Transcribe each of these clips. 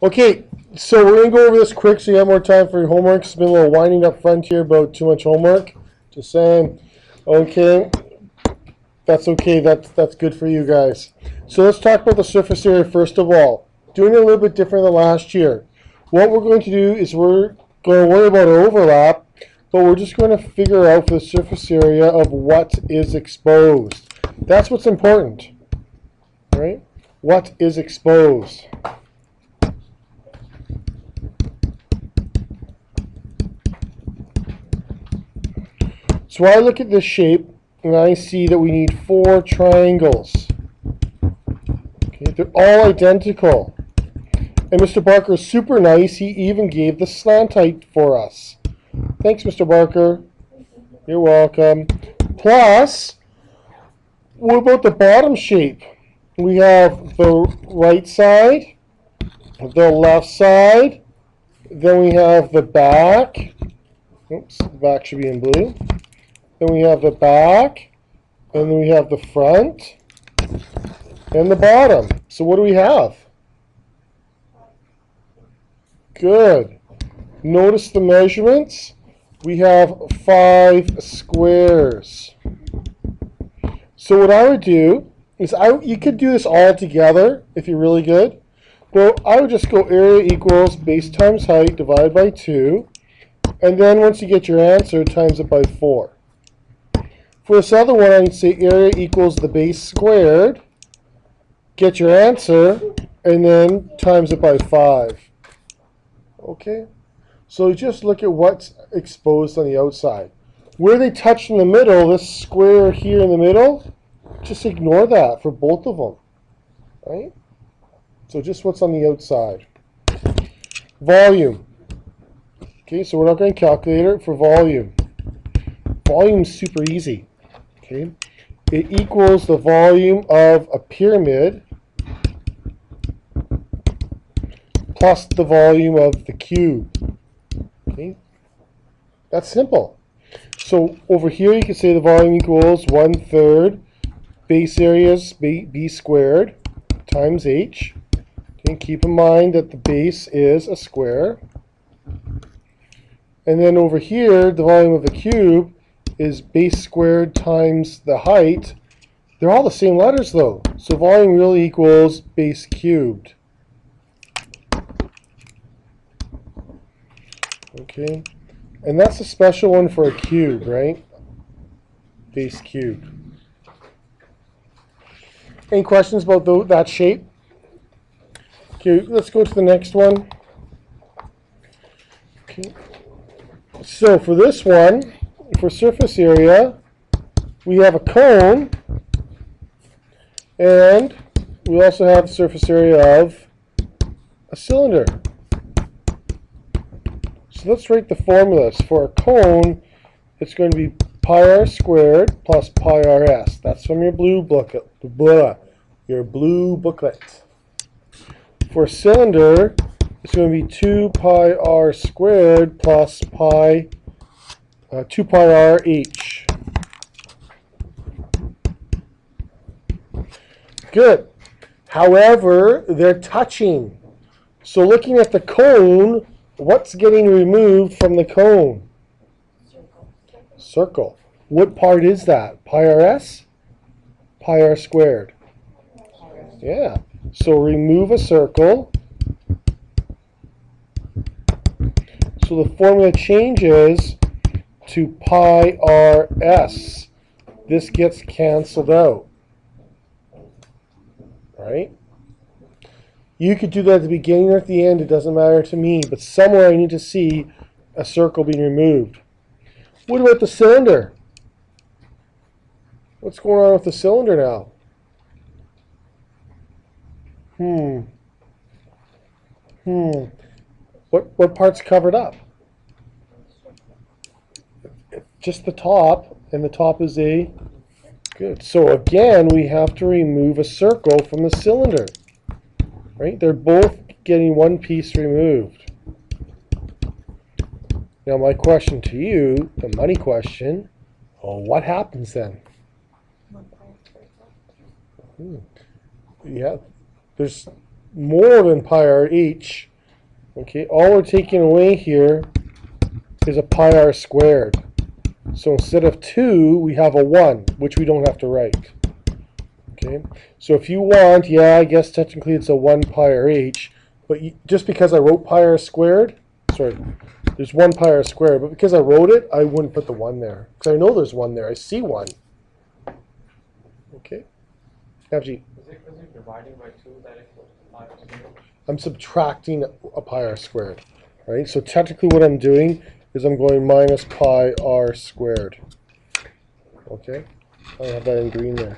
Okay, so we're going to go over this quick so you have more time for your homework. It's been a little winding up front here about too much homework. Just saying. Okay, that's okay. That's good for you guys. So let's talk about the surface area first of all. Doing it a little bit different than last year. What we're going to do is we're going to worry about our overlap, but we're just going to figure out for the surface area of what is exposed. That's what's important, right? What is exposed? So I look at this shape and I see that we need 4 triangles. Okay, they're all identical. And Mr. Barker is super nice. He even gave the slant height for us. Thanks, Mr. Barker. You're welcome. Plus, what about the bottom shape? We have the right side, the left side, then we have the back. Oops, the back should be in blue. Then we have the back, and then we have the front, and the bottom. So what do we have? Good. Notice the measurements. We have 5 squares. So what I would do is you could do this all together if you're really good. Well, I would just go area equals base times height divided by 2. And then once you get your answer, times it by 4. For this other one, I'd say area equals the base squared. Get your answer, and then times it by 5. Okay? So just look at what's exposed on the outside. Where they touch in the middle, this square here in the middle, just ignore that for both of them. Right? So just what's on the outside. Volume. Okay, so we're not going to calculate it for volume. Volume is super easy. Okay, it equals the volume of a pyramid plus the volume of the cube. Okay, that's simple. So over here you can say the volume equals 1/3 base areas b squared times h. Okay, keep in mind that the base is a square. And then over here, the volume of the cube is base squared times the height. They're all the same letters though. So volume really equals base cubed. Okay. And that's a special one for a cube, right? Base cubed. Any questions about that shape? Okay, let's go to the next one. Okay. So for this one, for surface area, we have a cone, and we also have the surface area of a cylinder. So let's write the formulas. For a cone, it's going to be pi r squared plus pi rs. That's from your blue booklet. For a cylinder, it's going to be 2 pi r squared plus 2 pi r h. Good. However, they're touching. So looking at the cone, what's getting removed from the cone? Circle. What part is that? Pi rs? Pi r squared. Yeah. So remove a circle. So the formula changes to pi rs. This gets canceled out. Right? You could do that at the beginning or at the end. It doesn't matter to me. But somewhere I need to see a circle being removed. What about the cylinder? What's going on with the cylinder now? What part's covered up? Just the top, and the top is a good. So again, we have to remove a circle from the cylinder. Right? They're both getting one piece removed. Now my question to you, the money question, what happens then? Yeah, there's more than pi r h Okay, all we're taking away here is a pi r squared. So instead of 2, we have a 1, which we don't have to write. Okay, so if you want, yeah, I guess technically it's a 1 pi r h, but just because I wrote pi r squared, sorry, there's 1 pi r squared, but because I wrote it, I wouldn't put the 1 there. Because I know there's 1 there. I see 1. Okay. Actually, is it because you're dividing by 2 that equals pi r squared? I'm subtracting a pi r squared. Right? So technically what I'm doing is I'm going minus pi r squared. Okay? I have that in green there.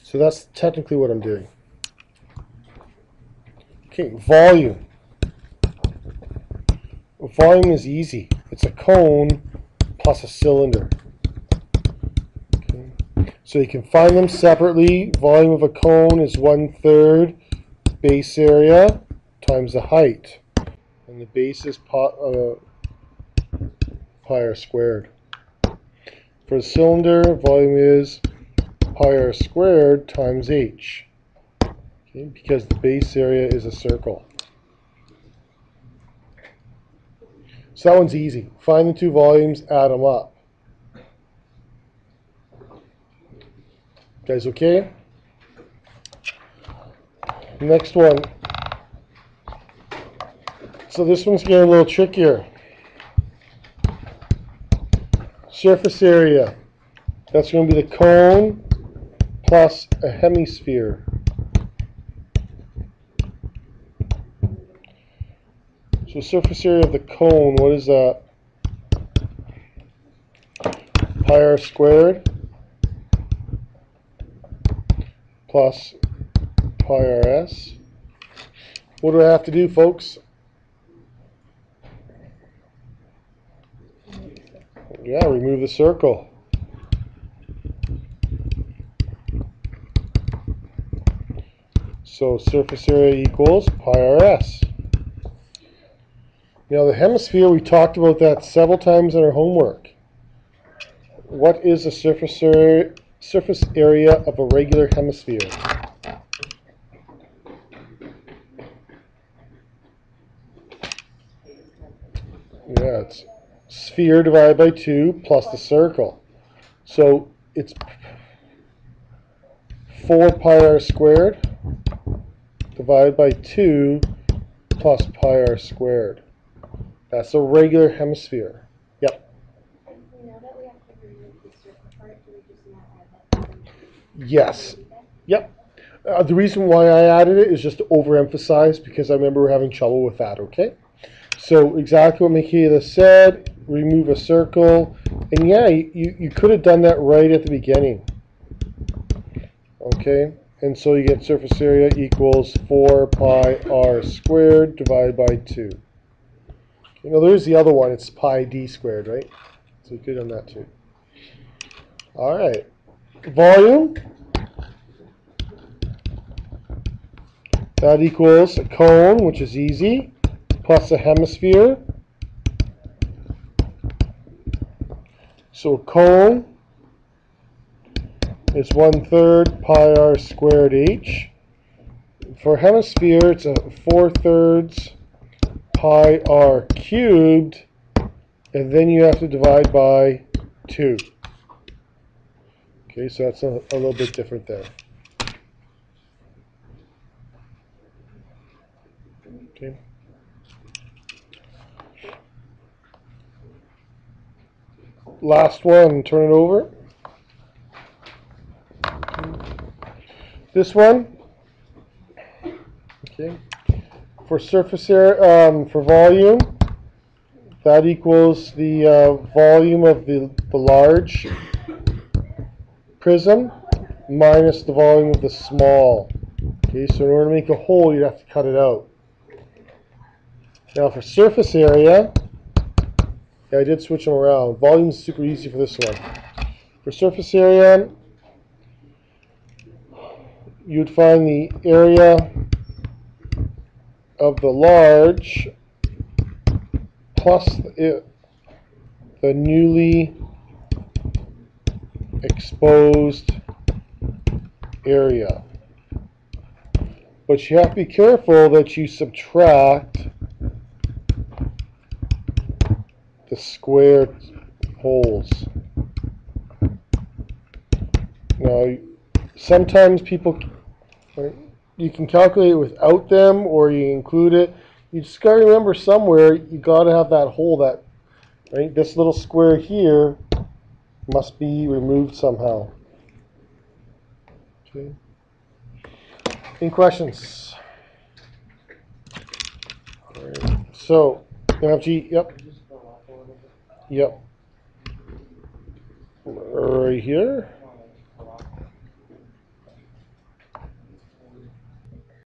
So that's technically what I'm doing. Okay, volume. Volume is easy. It's a cone plus a cylinder. Okay. So you can find them separately. Volume of a cone is 1/3 base area times the height. And the base is pi r squared. For the cylinder, volume is pi r squared times h. Okay, because the base area is a circle. So that one's easy. Find the two volumes, add them up. Guys, okay? Next one. So this one's getting a little trickier. Surface area. That's going to be the cone plus a hemisphere. So surface area of the cone, what is that? Pi r squared plus pi rs. What do I have to do, folks? Yeah, remove the circle. So surface area equals pi rs. Now the hemisphere, we talked about that several times in our homework. What is the surface area of a regular hemisphere? Yeah, it's sphere divided by 2 plus the circle. So it's 4 pi r squared divided by 2 plus pi r squared. That's a regular hemisphere. Yep. Now that we have to remove the circle part, do we just not add that? Yes. Yep. The reason why I added it is just to overemphasize because I remember we're having trouble with that, okay? So exactly what Michaela said, remove a circle. And yeah, you could have done that right at the beginning. Okay? And so you get surface area equals 4 pi r squared divided by 2. You know, there's the other one. It's pi d squared, right? So you could have done that too. All right. Volume. That equals a cone, which is easy, plus a hemisphere. So a cone is 1/3 pi r squared h. For a hemisphere, it's a 4/3 pi r cubed, and then you have to divide by 2. Okay, so that's a little bit different there. Okay. Last one, turn it over. This one, okay, for surface area, for volume, that equals the volume of the large prism minus the volume of the small. Okay, so in order to make a hole, you'd have to cut it out. Now for surface area, yeah, I did switch them around. Volume is super easy for this one. For surface area, you'd find the area of the large plus the newly exposed area. But you have to be careful that you subtract the square holes. Now, sometimes people, right, you can calculate it without them, or you include it. You just got to remember somewhere you got to have that hole. That right, this little square here must be removed somehow. Okay. Any questions? All right. So, MFG, yep, Just go up a little bit. yep. Right here.